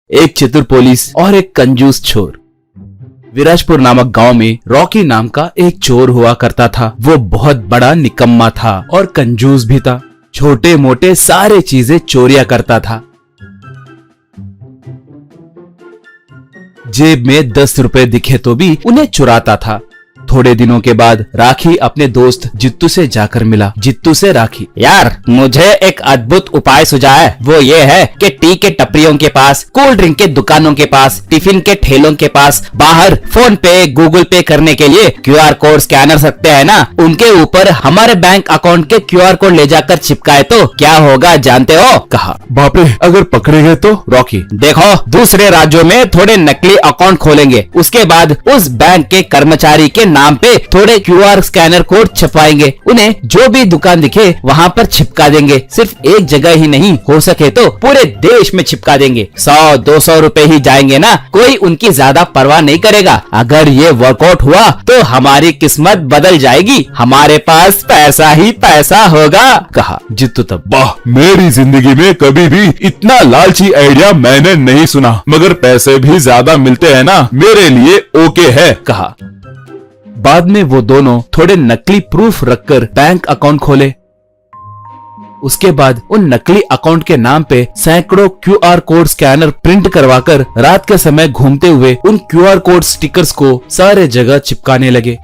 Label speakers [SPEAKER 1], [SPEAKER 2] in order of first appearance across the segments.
[SPEAKER 1] एक चतुर पुलिस और एक कंजूस चोर। विराजपुर नामक गांव में रॉकी नाम का एक चोर हुआ करता था। वो बहुत बड़ा निकम्मा था और कंजूस भी था। छोटे मोटे सारे चीजें चोरिया करता था। जेब में 10 रुपए दिखे तो भी उन्हें चुराता था। थोड़े दिनों के बाद राखी अपने दोस्त जित्तू से जाकर मिला। जित्तू से राखी,
[SPEAKER 2] यार मुझे एक अद्भुत उपाय सुझा है। वो ये है कि टी के टपरियों के पास, कोल्ड ड्रिंक के दुकानों के पास, टिफिन के ठेलों के पास बाहर फोन पे गूगल पे करने के लिए क्यूआर कोड स्कैनर सकते हैं ना, उनके ऊपर हमारे बैंक अकाउंट के क्यूआर कोड ले जाकर चिपकाए तो क्या होगा जानते हो?
[SPEAKER 1] कहा। बाप रे, अगर पकड़े गए तो? रॉकी,
[SPEAKER 2] देखो दूसरे राज्यों में थोड़े नकली अकाउंट खोलेंगे, उसके बाद उस बैंक के कर्मचारी के नाम पे थोड़े क्यूआर स्कैनर कोड छपवाएंगे, उन्हें जो भी दुकान दिखे वहाँ पर चिपका देंगे। सिर्फ एक जगह ही नहीं, हो सके तो पूरे देश में चिपका देंगे। 100-200 रुपए ही जाएंगे ना, कोई उनकी ज्यादा परवाह नहीं करेगा। अगर ये वर्कआउट हुआ तो हमारी किस्मत बदल जाएगी, हमारे पास पैसा ही पैसा होगा।
[SPEAKER 1] कहा। जित्तू तब,
[SPEAKER 3] वाह, मेरी जिंदगी में कभी भी इतना लालची आइडिया मैंने नहीं सुना, मगर पैसे भी ज्यादा मिलते हैं ना, मेरे लिए ओके है।
[SPEAKER 1] कहा। बाद में वो दोनों थोड़े नकली प्रूफ रखकर बैंक अकाउंट खोले। उसके बाद उन नकली अकाउंट के नाम पे सैकड़ों क्यूआर कोड स्कैनर प्रिंट करवाकर रात के समय घूमते हुए उन क्यूआर कोड स्टिकर्स को सारे जगह चिपकाने लगे।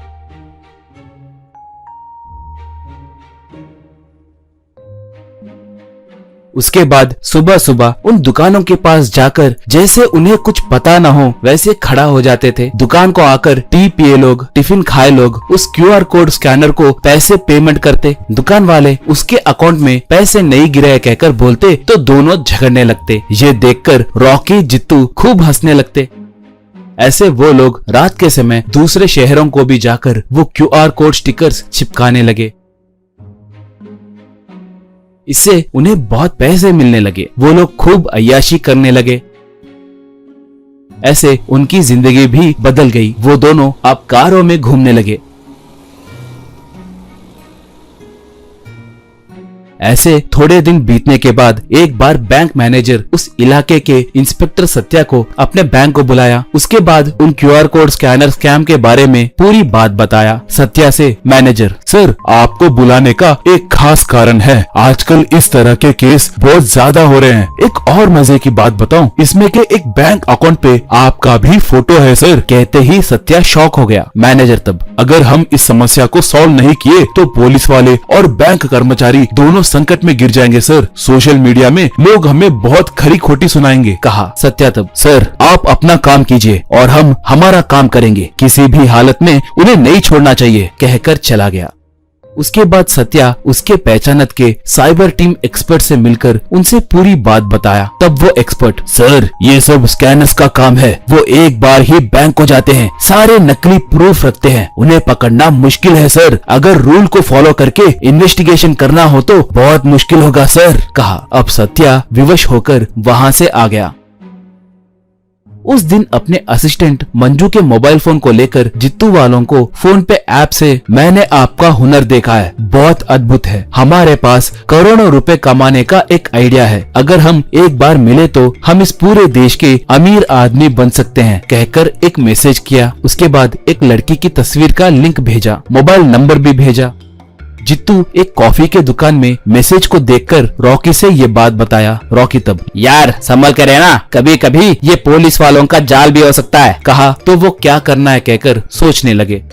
[SPEAKER 1] उसके बाद सुबह सुबह उन दुकानों के पास जाकर जैसे उन्हें कुछ पता न हो वैसे खड़ा हो जाते थे। दुकान को आकर टी पिए लोग, टिफिन खाए लोग उस क्यूआर कोड स्कैनर को पैसे पेमेंट करते। दुकान वाले उसके अकाउंट में पैसे नहीं गिरे कहकर बोलते तो दोनों झगड़ने लगते। ये देखकर रॉकी जित्तू खूब हंसने लगते। ऐसे वो लोग रात के समय दूसरे शहरों को भी जाकर वो क्यूआर कोड स्टिकर्स चिपकाने लगे। इससे उन्हें बहुत पैसे मिलने लगे। वो लोग खूब अय्याशी करने लगे। ऐसे उनकी जिंदगी भी बदल गई। वो दोनों अब कारों में घूमने लगे। ऐसे थोड़े दिन बीतने के बाद एक बार बैंक मैनेजर उस इलाके के इंस्पेक्टर सत्या को अपने बैंक को बुलाया। उसके बाद उन क्यूआर कोड स्कैनर स्कैम के बारे में पूरी बात बताया। सत्या से मैनेजर,
[SPEAKER 3] सर, आपको बुलाने का एक खास कारण है। आजकल इस तरह के केस बहुत ज्यादा हो रहे हैं। एक और मजे की बात बताऊं, इसमें के एक बैंक अकाउंट पे आपका भी फोटो है सर।
[SPEAKER 1] कहते ही सत्या शॉक हो गया। मैनेजर तब,
[SPEAKER 3] अगर हम इस समस्या को सॉल्व नहीं किए तो पुलिस वाले और बैंक कर्मचारी दोनों संकट में गिर जाएंगे सर। सोशल मीडिया में लोग हमें बहुत खरी खोटी सुनाएंगे।
[SPEAKER 1] कहा। सत्या तब, सर आप अपना काम कीजिए और हम हमारा काम करेंगे। किसी भी हालत में उन्हें नहीं छोड़ना चाहिए, कहकर चला गया। उसके बाद सत्या उसके पहचानत के साइबर टीम एक्सपर्ट से मिलकर उनसे पूरी बात बताया। तब वो एक्सपर्ट, सर ये सब स्कैनर्स का काम है। वो एक बार ही बैंक को जाते हैं, सारे नकली प्रूफ रखते हैं, उन्हें पकड़ना मुश्किल है सर। अगर रूल को फॉलो करके इन्वेस्टिगेशन करना हो तो बहुत मुश्किल होगा सर। कहा। अब सत्या विवश होकर वहाँ से आ गया। उस दिन अपने असिस्टेंट मंजू के मोबाइल फोन को लेकर जित्तू वालों को फोन पे ऐप से, मैंने आपका हुनर देखा है, बहुत अद्भुत है, हमारे पास करोड़ों रुपए कमाने का एक आइडिया है, अगर हम एक बार मिले तो हम इस पूरे देश के अमीर आदमी बन सकते हैं, कहकर एक मैसेज किया। उसके बाद एक लड़की की तस्वीर का लिंक भेजा, मोबाइल नंबर भी भेजा। जित्तू एक कॉफी के दुकान में मैसेज को देखकर रॉकी से ये बात बताया। रॉकी तब,
[SPEAKER 2] यार संभल कर रहना, कभी कभी ये पुलिस वालों का जाल भी हो सकता है।
[SPEAKER 1] कहा। तो वो क्या करना है कहकर सोचने लगे।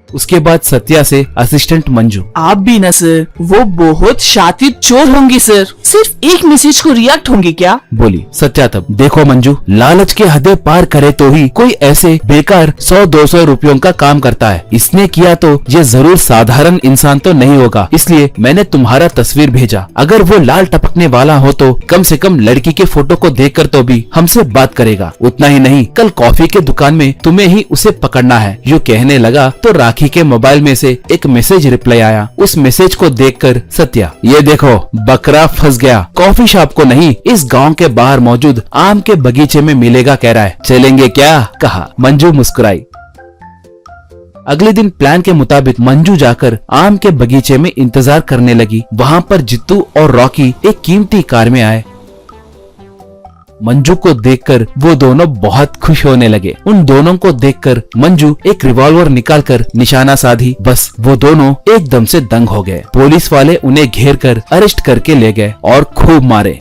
[SPEAKER 1] उसके बाद सत्या से असिस्टेंट मंजू,
[SPEAKER 4] आप भी ना सर, वो बहुत शातिर चोर होंगी सर, सिर्फ एक मैसेज को रिएक्ट होंगी क्या?
[SPEAKER 1] बोली। सत्या तब, देखो मंजू, लालच के हदें पार करे तो ही कोई ऐसे बेकार 100-200 रुपयों का काम करता है। इसने किया तो ये जरूर साधारण इंसान तो नहीं होगा, इसलिए मैंने तुम्हारा तस्वीर भेजा। अगर वो लाल टपकने वाला हो तो कम से कम लड़की के फोटो को देखकर तो भी हमसे बात करेगा। उतना ही नहीं, कल कॉफी के दुकान में तुम्हें ही उसे पकड़ना है। यूँ कहने लगा तो राखी के मोबाइल में से एक मैसेज रिप्लाई आया। उस मैसेज को देखकर सत्या, ये देखो बकरा फंस गया, कॉफी शॉप को नहीं इस गांव के बाहर मौजूद आम के बगीचे में मिलेगा कह रहा है, चलेंगे क्या? कहा। मंजू मुस्कुराई। अगले दिन प्लान के मुताबिक मंजू जाकर आम के बगीचे में इंतजार करने लगी। वहाँ पर जित्तू और रॉकी एक कीमती कार में आए। मंजू को देखकर वो दोनों बहुत खुश होने लगे। उन दोनों को देखकर मंजू एक रिवॉल्वर निकालकर निशाना साधी। बस वो दोनों एकदम से दंग हो गए। पुलिस वाले उन्हें घेर कर अरेस्ट करके ले गए और खूब मारे।